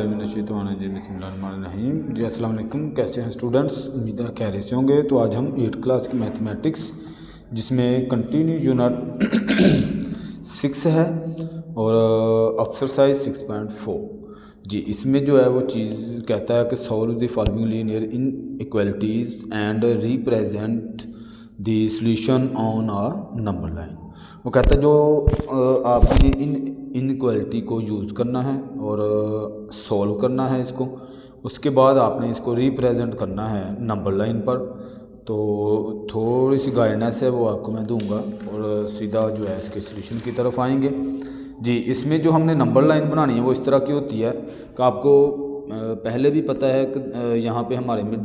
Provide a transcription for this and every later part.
जी अस्सलाम वालेकुम। कैसे हैं स्टूडेंट्स? उम्मीद है खैरियत से होंगे। तो आज हम 8th क्लास की मैथमेटिक्स जिसमें कंटिन्यू यूनिट 6 है और एक्सरसाइज 6.4 जी, इसमें जो है वो चीज़ कहता है कि solve the following linear inequalities and represent the solution on a number line. वो कहता है जो आपने इनइक्वालिटी को यूज़ करना है और सॉल्व करना है इसको, उसके बाद आपने इसको रिप्रेजेंट करना है नंबर लाइन पर। तो थोड़ी सी गाइडेंस है वो आपको मैं दूंगा और सीधा जो है इसके सॉल्यूशन की तरफ आएंगे जी। इसमें जो हमने नंबर लाइन बनानी है वो इस तरह की होती है कि आपको पहले भी पता है कि यहाँ पे हमारे मिड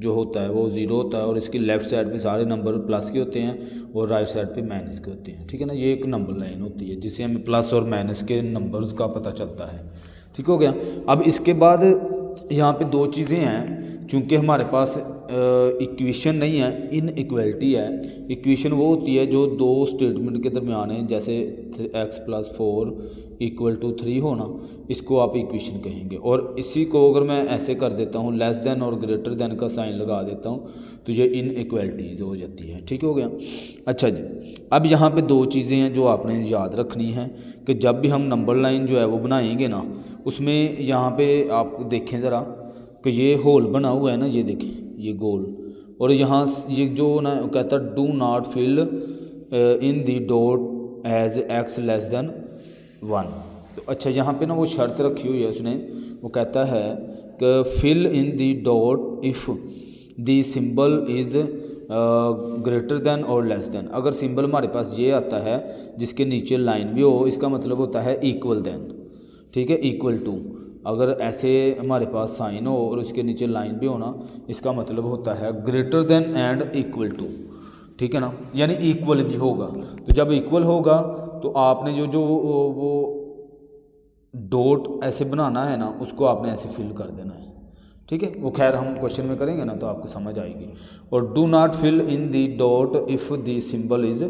जो होता है वो ज़ीरो होता है और इसकी लेफ़्ट साइड पे सारे नंबर प्लस के होते हैं और राइट साइड पे माइनस के होते हैं। ठीक है ना, ये एक नंबर लाइन होती है जिससे हमें प्लस और माइनस के नंबर्स का पता चलता है। ठीक हो गया। अब इसके बाद यहाँ पे दो चीज़ें हैं, चूँकि हमारे पास इक्वेशन नहीं है, इनइक्वालिटी है। इक्वेशन वो होती है जो दो स्टेटमेंट के दरमियान है, जैसे x+4 = 3 होना, इसको आप इक्वेशन कहेंगे। और इसी को अगर मैं ऐसे कर देता हूँ, लेस देन और ग्रेटर देन का साइन लगा देता हूँ, तो ये इनइक्वालिटीज़ हो जाती है। ठीक हो गया। अच्छा जी, अब यहाँ पे दो चीज़ें हैं जो आपने याद रखनी है कि जब भी हम नंबर लाइन जो है वो बनाएंगे ना, उसमें यहाँ पे आप देखें ज़रा कि ये होल बना हुआ है ना, ये देखें ये गोल, और यहाँ ये जो ना कहता है do not fill in the dot as x <1। तो अच्छा, यहाँ पे ना वो शर्त रखी हुई है उसने, वो कहता है कि fill in the dot if the symbol is greater than और लेस देन। अगर सिंबल हमारे पास ये आता है जिसके नीचे लाइन भी हो, इसका मतलब होता है इक्वल देन। ठीक है, इक्वल टू। अगर ऐसे हमारे पास साइन हो और उसके नीचे लाइन भी हो ना, इसका मतलब होता है greater than and equal to. ठीक है ना, यानी इक्वल भी होगा। तो जब इक्वल होगा तो आपने जो वो डॉट ऐसे बनाना है ना, उसको आपने ऐसे फिल कर देना है। ठीक है, वो खैर हम क्वेश्चन में करेंगे ना तो आपको समझ आएगी। और do not fill in the dot if the symbol is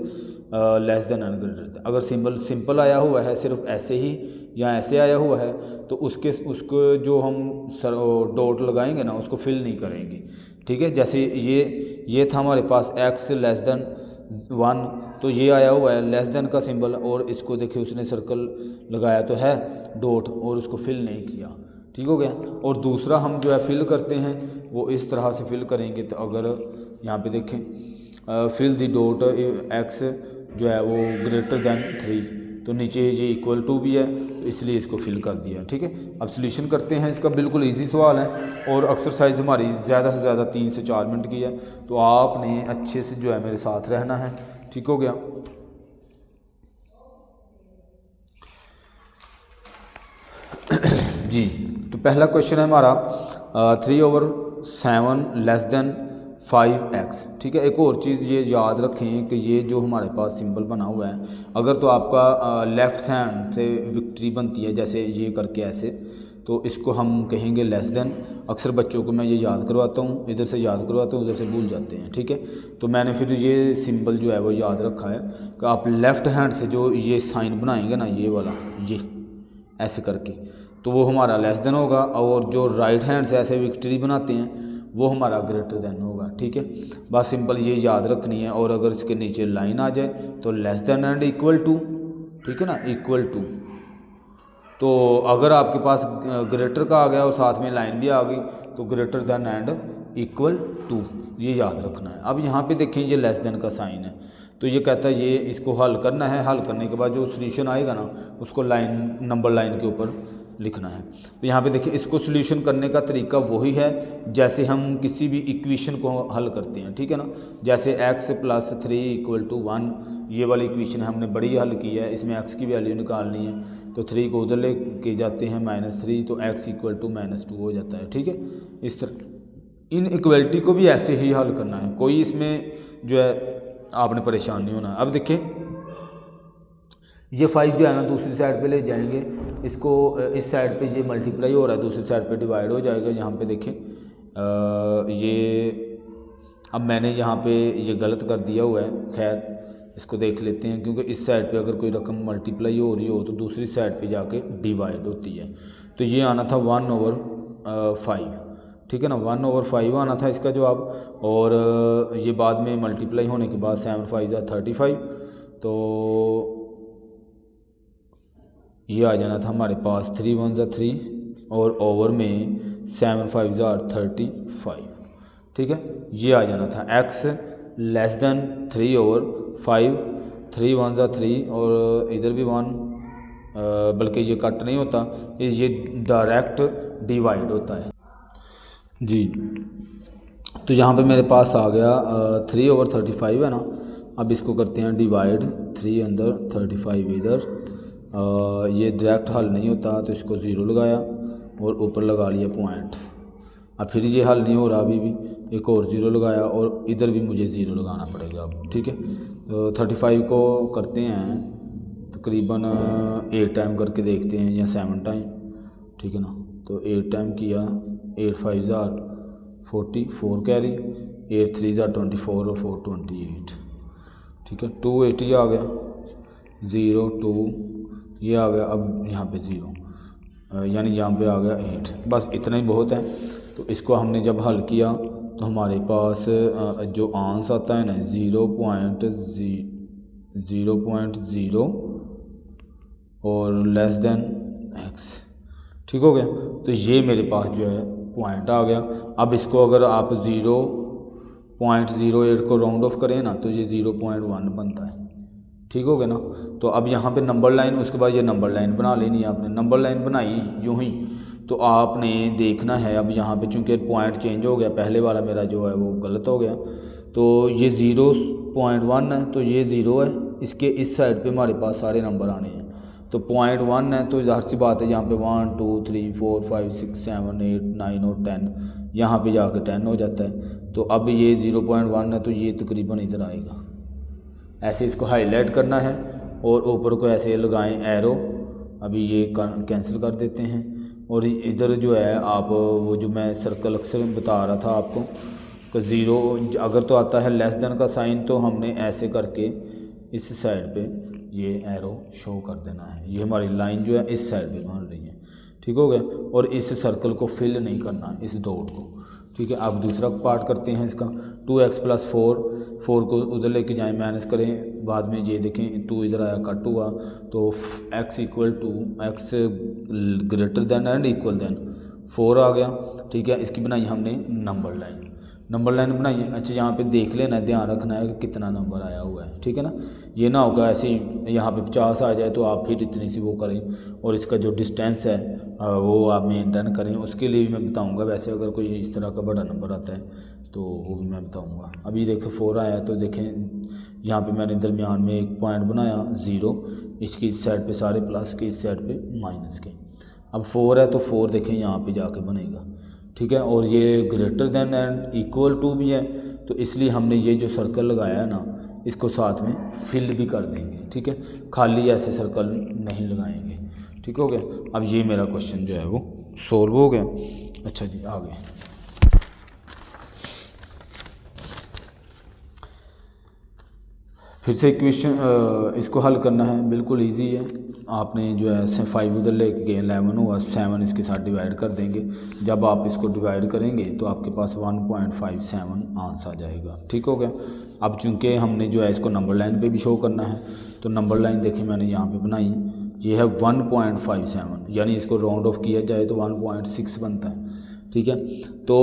less than and greater than. अगर सिंबल सिंपल आया हुआ है, सिर्फ ऐसे ही या ऐसे आया हुआ है, तो उसको जो हम डॉट लगाएंगे ना, उसको फिल नहीं करेंगे। ठीक है, जैसे ये था हमारे पास x <1, तो ये आया हुआ है लेस देन का सिंबल, और इसको देखिए उसने सर्कल लगाया तो है डॉट, और उसको फिल नहीं किया। ठीक हो गया। और दूसरा हम जो है फिल करते हैं वो इस तरह से फिल करेंगे। तो अगर यहाँ पे देखें फिल दी डॉट x जो है वो ग्रेटर देन 3, तो नीचे ये इक्वल टू भी है, तो इसलिए इसको फिल कर दिया। ठीक है, अब सॉल्यूशन करते हैं इसका। बिल्कुल इजी सवाल है और एक्सरसाइज हमारी ज़्यादा से ज़्यादा 3 से 4 मिनट की है, तो आपने अच्छे से जो है मेरे साथ रहना है। ठीक हो गया। जी, तो पहला क्वेश्चन है हमारा 3/7 लेस देन 5x। ठीक है, एक और चीज़ ये याद रखें कि ये जो हमारे पास सिंबल बना हुआ है, अगर तो आपका लेफ़्ट हैंड से विक्ट्री बनती है, जैसे ये करके ऐसे, तो इसको हम कहेंगे लेस देन। अक्सर बच्चों को मैं ये याद करवाता हूँ, इधर से याद करवाता हूँ, उधर से भूल जाते हैं। ठीक है, तो मैंने फिर ये सिंबल जो है वो याद रखा है कि आप लेफ़्ट हैंड से जो ये साइन बनाएंगे ना, ये वाला, ये ऐसे करके, तो वो हमारा लेस देन होगा, और जो राइट हैंड से ऐसे विक्ट्री बनाते हैं वो हमारा ग्रेटर देन होगा। ठीक है, बस सिंपल ये याद रखनी है। और अगर इसके नीचे लाइन आ जाए तो less than and equal to. ठीक है ना, इक्वल टू। तो अगर आपके पास ग्रेटर का आ गया और साथ में लाइन भी आ गई तो greater than and equal to, ये याद रखना है। अब यहाँ पे देखें ये लेस देन का साइन है, तो ये कहता है ये इसको हल करना है। हल करने के बाद जो सॉल्यूशन आएगा ना, उसको लाइन नंबर लाइन के ऊपर लिखना है। तो यहाँ पे देखिए इसको सॉल्यूशन करने का तरीका वही है जैसे हम किसी भी इक्वेशन को हल करते हैं। ठीक है ना, जैसे x+3 = 1, ये वाली इक्वेशन हमने बड़ी हल की है, इसमें x की वैल्यू निकालनी है, तो 3 को उधर ले के जाते हैं -3, तो x = -2 हो जाता है। ठीक है, इस तरह इन इक्वलिटी को भी ऐसे ही हल करना है, कोई इसमें जो है आपने परेशान नहीं होना। अब देखिए ये 5 जो है ना दूसरी साइड पे ले जाएंगे, इसको इस साइड पे ये मल्टीप्लाई हो रहा है, दूसरी साइड पे डिवाइड हो जाएगा। यहाँ पे देखें ये अब मैंने यहाँ पे ये गलत कर दिया हुआ है, खैर इसको देख लेते हैं, क्योंकि इस साइड पे अगर कोई रकम मल्टीप्लाई हो रही हो तो दूसरी साइड पे जाके डिवाइड होती है। तो ये आना था 1/5, ठीक है ना, 1/5 आना था इसका जवाब। और ये बाद में मल्टीप्लाई होने के बाद 7 5 35, तो ये आ जाना था हमारे पास 3 1 3 और ओवर में 7 5 35, ठीक है। ये आ जाना था x लेस देन 3/5, 3 1 3 और इधर भी 1, बल्कि ये कट नहीं होता, ये डायरेक्ट डिवाइड होता है जी। तो यहाँ पे मेरे पास आ गया 3/35 है ना। अब इसको करते हैं डिवाइड, 3 अंदर 35 इधर, ये डायरेक्ट हल नहीं होता तो इसको 0 लगाया और ऊपर लगा लिया पॉइंट। अब फिर ये हल नहीं हो रहा, अभी भी एक और 0 लगाया और इधर भी मुझे 0 लगाना पड़ेगा अब, ठीक है। तो 35 को करते हैं तकरीबन 8 टाइम करके देखते हैं या 7 टाइम, ठीक है ना। तो 8 टाइम किया, 8 5 44 कैरी, 8 3 24 और 4 28, ठीक है। 280 आ गया, 0 2 ये आ गया। अब यहाँ पे 0 यानी यहाँ पे आ गया 8, बस इतना ही बहुत है। तो इसको हमने जब हल किया तो हमारे पास जो आंसर आता है ना 0.0 और लेस देन x, ठीक हो गया। तो ये मेरे पास जो है पॉइंट आ गया। अब इसको अगर आप 0.08 को राउंड ऑफ करें ना तो ये 0.1 बनता है, ठीक हो गया ना। तो अब यहाँ पे नंबर लाइन, उसके बाद ये नंबर लाइन बना लेनी है आपने। नंबर लाइन बनाई यूँ ही, तो आपने देखना है अब यहाँ पे चूँकि पॉइंट चेंज हो गया, पहले वाला मेरा जो है वो गलत हो गया, तो ये 0.1 है तो ये 0 है, इसके इस साइड पे हमारे पास सारे नंबर आने हैं। तो 0.1 है तो ज़ाहिर सी बात है यहाँ पे 1 2 3 4 5 6 7 8 9 और 10, यहाँ पे जाके 10 हो जाता है। तो अब ये 0.1 है तो ये तकरीबन इधर आएगा, ऐसे इसको हाईलाइट करना है और ऊपर को ऐसे लगाएं एरो। अभी ये कैंसिल कर देते हैं और इधर जो है आप वो जो मैं सर्कल अक्सर बता रहा था आपको कि 0 अगर तो आता है लेस देन का साइन, तो हमने ऐसे करके इस साइड पे ये एरो शो कर देना है। ये हमारी लाइन जो है इस साइड पे बन रही है, ठीक हो गया। और इस सर्कल को फिल नहीं करना, इस डॉट को, ठीक है। अब दूसरा पार्ट करते हैं इसका। 2x + 4 को उधर लेके जाएं, माइनस करें, बाद में ये देखें 2 इधर आया, कट हुआ, तो x greater than and equal than 4 आ गया, ठीक है। इसकी बनाई हमने नंबर लाइन बनाई है। अच्छा, यहाँ पे देख लेना है, ध्यान रखना है कि कितना नंबर आया हुआ है, ठीक है ना। ये ना होगा ऐसे ही यहाँ पे 50 आ जाए तो आप फिर इतनी सी वो करें, और इसका जो डिस्टेंस है वो आप मेंटेन करें। उसके लिए भी मैं बताऊँगा, वैसे अगर कोई इस तरह का बड़ा नंबर आता है तो वो भी मैं बताऊँगा। अभी देखें 4 आया तो देखें यहाँ पे मैंने दरमियान में एक पॉइंट बनाया 0, इसकी इस साइड पे सारे प्लस के, इस साइड पे माइनस के। अब 4 है तो 4 देखें यहाँ पे जाके बनेगा, ठीक है। और ये greater than and equal to भी है, तो इसलिए हमने ये जो सर्कल लगाया है ना इसको साथ में फिल भी कर देंगे, ठीक है। खाली ऐसे सर्कल नहीं लगाएंगे, ठीक हो गया। अब ये मेरा क्वेश्चन जो है वो सोल्व हो गया। अच्छा जी, आगे फिर से क्वेश्चन इसको हल करना है, बिल्कुल इजी है। आपने जो है 5 उधर लेके गए, 11 हुआ, 7 इसके साथ डिवाइड कर देंगे। जब आप इसको डिवाइड करेंगे तो आपके पास 1.57 आंसर आ जाएगा, ठीक हो गया। अब चूंकि हमने जो है इसको नंबर लाइन पे भी शो करना है, तो नंबर लाइन देखिए मैंने यहाँ पे बनाई, ये है 1.57, यानी इसको राउंड ऑफ किया जाए तो 1.6 बनता है, ठीक है। तो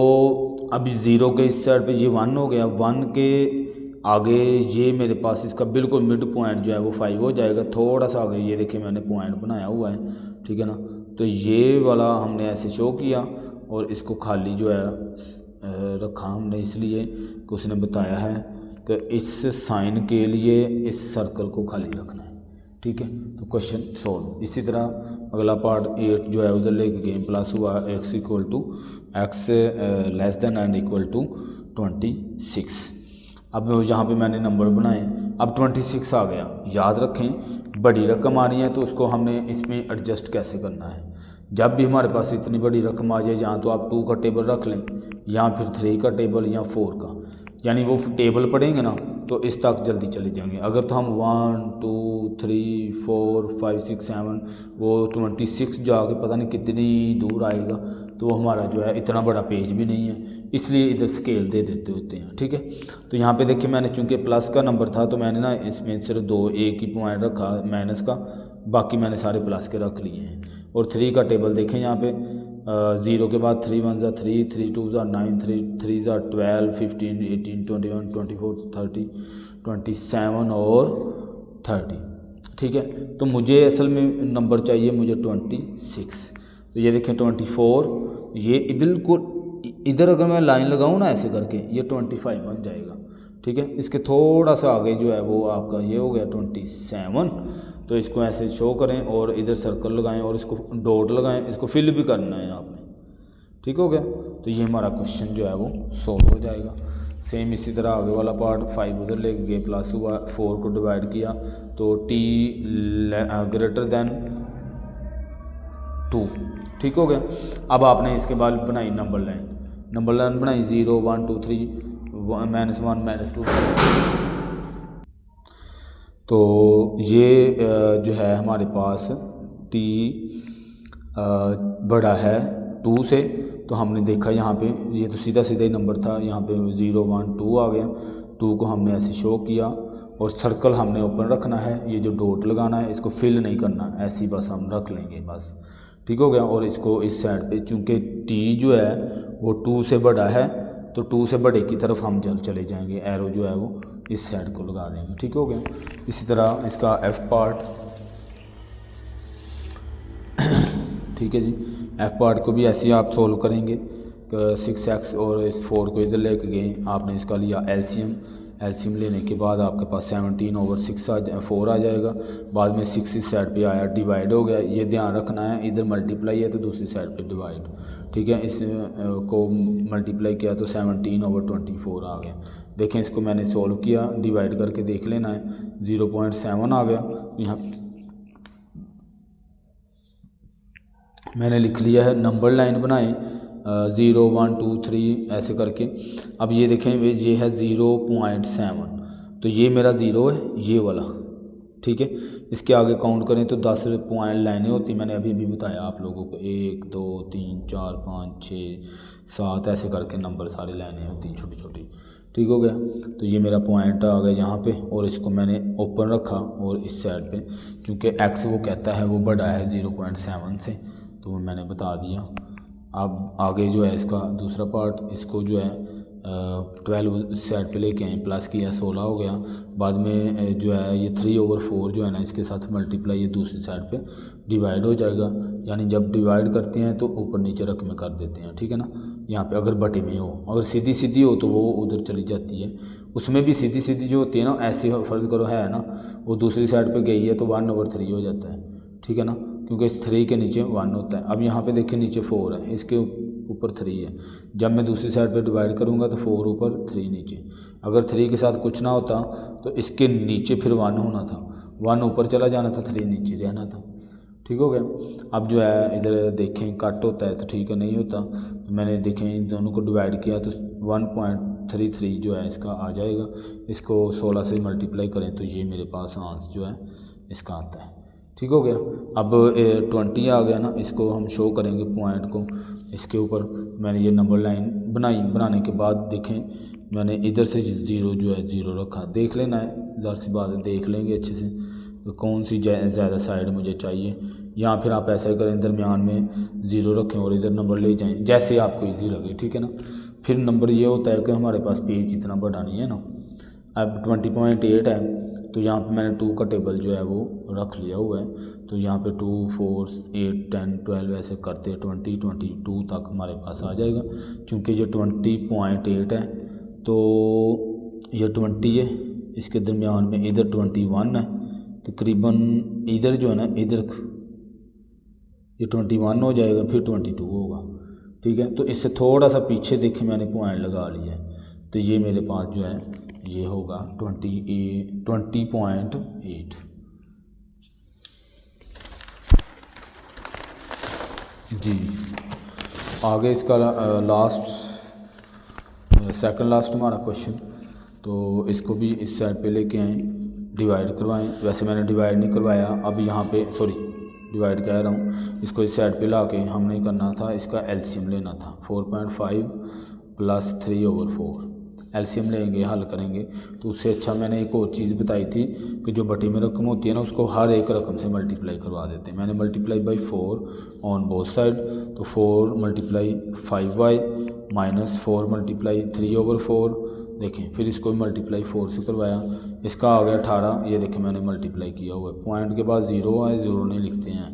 अब 0 के इस साइड पे ये 1 हो गया, 1 के आगे ये मेरे पास इसका बिल्कुल मिड पॉइंट जो है वो 5 हो जाएगा। थोड़ा सा आगे ये देखिए मैंने पॉइंट बनाया हुआ है, ठीक है ना। तो ये वाला हमने ऐसे शो किया और इसको खाली जो है रखा हमने, इसलिए कि उसने बताया है कि इस साइन के लिए इस सर्कल को खाली रखना है, ठीक है। तो क्वेश्चन सॉल्व। इसी तरह अगला पार्ट 8 जो है उधर लेके गए, प्लस हुआ x less than and equal to 26। अब यहाँ पे मैंने नंबर बनाए, अब 26 आ गया। याद रखें बड़ी रकम आ रही है तो उसको हमने इसमें एडजस्ट कैसे करना है। जब भी हमारे पास इतनी बड़ी रकम आ जाए, या तो आप 2 का टेबल रख लें या फिर 3 का टेबल या 4 का, यानी वो टेबल पढ़ेंगे ना तो इस तक जल्दी चले जाएंगे। अगर तो हम 1 2 3 4 5 6 7 वो 26 जाके पता नहीं कितनी दूर आएगा, तो वो हमारा जो है इतना बड़ा पेज भी नहीं है, इसलिए इधर स्केल दे देते होते हैं। ठीक है, तो यहाँ पे देखिए मैंने चूँकि प्लस का नंबर था तो मैंने ना इसमें सिर्फ 2 एक ही पॉइंट रखा माइनस का, बाकी मैंने सारे प्लस के रख लिए हैं। और 3 का टेबल देखें यहाँ पे 0 के बाद 3 1 ज़ा 3 3 2 ज़ा 9 3 3 ज़ा 12 15 18 21 24 30 27 और 30। ठीक है, तो मुझे असल में नंबर चाहिए मुझे 26। तो ये देखें 24, ये बिल्कुल इधर अगर मैं लाइन लगाऊँ ना ऐसे करके ये 25 बन जाएगा। ठीक है, इसके थोड़ा सा आगे जो है वो आपका ये हो गया 27। तो इसको ऐसे शो करें और इधर सर्कल लगाएं और इसको डॉट लगाएं, इसको फिल भी करना है आपने। ठीक हो गया, तो ये हमारा क्वेश्चन जो है वो सॉल्व हो जाएगा। सेम इसी तरह आगे वाला पार्ट 5 उधर ले गए, प्लस हुआ 4 को डिवाइड किया तो t ग्रेटर देन 2। ठीक हो गया, अब आपने इसके बाद बनाई नंबर लाइन बनाई 0 1 2 3 -1 -2। तो ये जो है हमारे पास t बड़ा है 2 से, तो हमने देखा यहाँ पे ये तो सीधा ही नंबर था, यहाँ पे 0 1 2 आ गया। 2 को हमने ऐसे शो किया और सर्कल हमने ओपन रखना है, ये जो डॉट लगाना है इसको फिल नहीं करना, ऐसी बस हम रख लेंगे बस। ठीक हो गया, और इसको इस साइड पे चूँकि t जो है वो 2 से बड़ा है तो 2 से बड़े की तरफ हम चले जाएंगे, एरो जो है वो इस साइड को लगा देंगे। ठीक हो गया, इसी तरह इसका f पार्ट। ठीक है जी, f पार्ट को भी ऐसे ही आप सोल्व करेंगे। 6x और इस 4 को इधर लेके गए, आपने इसका लिया एलसीएम लेने के बाद आपके पास 17/4 आ जाएगा। बाद में 6 इस साइड पे आया, डिवाइड हो गया, ये ध्यान रखना है, इधर मल्टीप्लाई है तो दूसरी साइड पे डिवाइड। ठीक है, इस को मल्टीप्लाई किया तो 17/24 आ गया। देखें इसको मैंने सोल्व किया, डिवाइड करके देख लेना है, 0.7 आ गया। यहाँ मैंने लिख लिया है, नंबर लाइन बनाए 0 1 2 3 ऐसे करके। अब ये देखें ये है 0.7, तो ये मेरा 0 है ये वाला। ठीक है, इसके आगे काउंट करें तो 10 पॉइंट लाइनें होती, मैंने अभी भी बताया आप लोगों को, 1 2 3 4 5 6 7 ऐसे करके नंबर सारी लाइनें होती छोटी छोटी। ठीक हो गया, तो ये मेरा पॉइंट आ गया यहाँ पे, और इसको मैंने ओपन रखा और इस साइड पे चूँकि x वो कहता है वो बड़ा है 0.7 से, तो वो मैंने बता दिया। अब आगे जो है इसका दूसरा पार्ट, इसको जो है 12 साइड पे लेके आए, प्लस किया 16 हो गया। बाद में जो है ये 3/4 जो है ना इसके साथ मल्टीप्लाई, ये दूसरी साइड पे डिवाइड हो जाएगा। यानी जब डिवाइड करते हैं तो ऊपर नीचे रकमें कर देते हैं। ठीक है ना, यहाँ पे अगर बटे में हो, अगर सीधी सीधी हो तो वो उधर चली जाती है। उसमें भी सीधी सीधी जो होती है ना, ऐसे फ़र्ज़ करो है ना, वो दूसरी साइड पे गई है तो 1/3 हो जाता है। ठीक है ना, क्योंकि इस 3 के नीचे 1 होता है। अब यहाँ पे देखिए नीचे 4 है, इसके ऊपर 3 है। जब मैं दूसरी साइड पे डिवाइड करूँगा तो 4 ऊपर 3 नीचे। अगर 3 के साथ कुछ ना होता तो इसके नीचे फिर 1 होना था, 1 ऊपर चला जाना था, 3 नीचे रहना था। ठीक हो गया, अब जो है इधर देखें कट होता है तो ठीक है, नहीं होता तो मैंने देखें इन दोनों को डिवाइड किया तो 1.33 जो है इसका आ जाएगा। इसको 16 से मल्टीप्लाई करें तो ये मेरे पास आंसर जो है इसका आता है। ठीक हो गया, अब 20 आ गया ना, इसको हम शो करेंगे पॉइंट को। इसके ऊपर मैंने ये नंबर लाइन बनाने के बाद देखें मैंने इधर से 0 जो है 0 रखा, देख लेना है, ज़रा सी बात है, देख लेंगे अच्छे से तो कौन सी ज़्यादा साइड मुझे चाहिए। या फिर आप ऐसा करें दरमियान में 0 रखें और इधर नंबर ले जाएं, जैसे आपको ईजी लगे। ठीक है ना, फिर नंबर ये होता है कि हमारे पास पेज इतना बड़ा नहीं है ना। अब 20.8 है तो यहाँ पे मैंने 2 का टेबल जो है वो रख लिया हुआ है। तो यहाँ पे 2 4 8 10 12 ऐसे करते 20 22 तक हमारे पास आ जाएगा। चूँकि ये 20.8 है तो ये 20 है, इसके दरमियान में इधर 21 है, तकरीबन इधर जो है ना इधर ये 21 हो जाएगा, फिर 22 होगा। ठीक है, तो इससे थोड़ा सा पीछे देखें मैंने पॉइंट लगा लिया है, तो ये मेरे पास जो है ये होगा 20.8। जी आगे इसका लास्ट सेकंड लास्ट हमारा क्वेश्चन तो इसको भी इस साइड पे लेके आएँ, डिवाइड करवाएं। वैसे मैंने डिवाइड नहीं करवाया, अब यहाँ पे सॉरी डिवाइड कह रहा हूँ, इसको इस साइड पे ला के हमने करना था, इसका एलसीएम लेना था। 4.5 प्लस 3/4 एलसीएम लेंगे, हल करेंगे। तो उससे अच्छा मैंने एक और चीज़ बताई थी कि जो बटी में रकम होती है ना, उसको हर एक रकम से मल्टीप्लाई करवा देते हैं। मैंने multiply by 4 on both side, तो 4 मल्टीप्लाई 5y माइनस 4 मल्टीप्लाई 3/4 देखें, फिर इसको मल्टीप्लाई 4 से करवाया, इसका आ गया 18। ये देखें मैंने मल्टीप्लाई किया हुआ है, पॉइंट के बाद 0 आए, 0 नहीं लिखते हैं,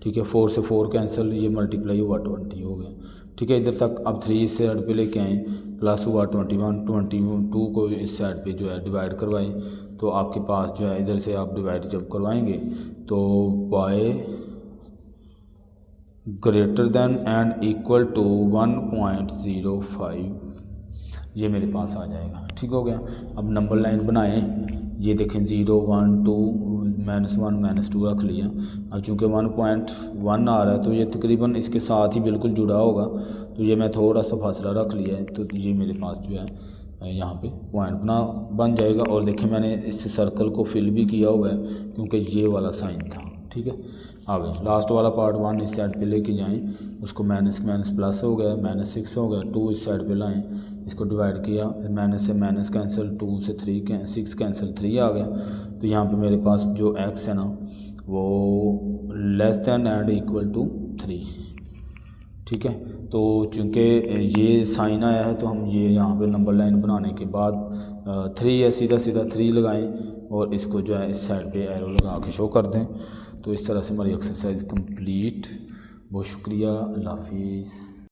ठीक है। 4 से 4 कैंसिल, ये मल्टीप्लाई हुआ 20 हो गया, ठीक है। इधर तक अब 3 इस साइड पे लेके आए, प्लस हुआ 21, 22 को इस साइड पे जो है डिवाइड करवाएं। तो आपके पास जो है इधर से आप डिवाइड जब करवाएंगे तो y greater than and equal to 1.05 ये मेरे पास आ जाएगा, ठीक हो गया। अब नंबर लाइन बनाएं, ये देखें 0 1 2 -1 -2 रख लिया। अब चूँकि 1.1 आ रहा है तो ये तकरीबन इसके साथ ही बिल्कुल जुड़ा होगा, तो ये मैं थोड़ा सा फासला रख लिया है, तो ये मेरे पास जो है यहाँ पे पॉइंट बन जाएगा। और देखिए मैंने इस सर्कल को फिल भी किया हुआ है क्योंकि ये वाला साइन था, ठीक है। आगे लास्ट वाला पार्ट 1 इस साइड पे लेके जाएं, उसको माइनस माइनस प्लस हो गया, -6 हो गया, 2 इस साइड पे लाएं, इसको डिवाइड किया, माइनस से माइनस कैंसिल, 2 से 6 कैंसिल, 3 आ गया। तो यहाँ पे मेरे पास जो x है ना वो less than and equal to 3, ठीक है। तो चूँकि ये साइन आया है तो हम ये यहाँ पे नंबर लाइन बनाने के बाद 3 है, सीधा 3 लगाएं और इसको जो है इस साइड पे एरो लगा के शो कर दें। तो इस तरह से हमारी एक्सरसाइज कंप्लीट। बहुत शुक्रिया, अल्लाह हाफिज़।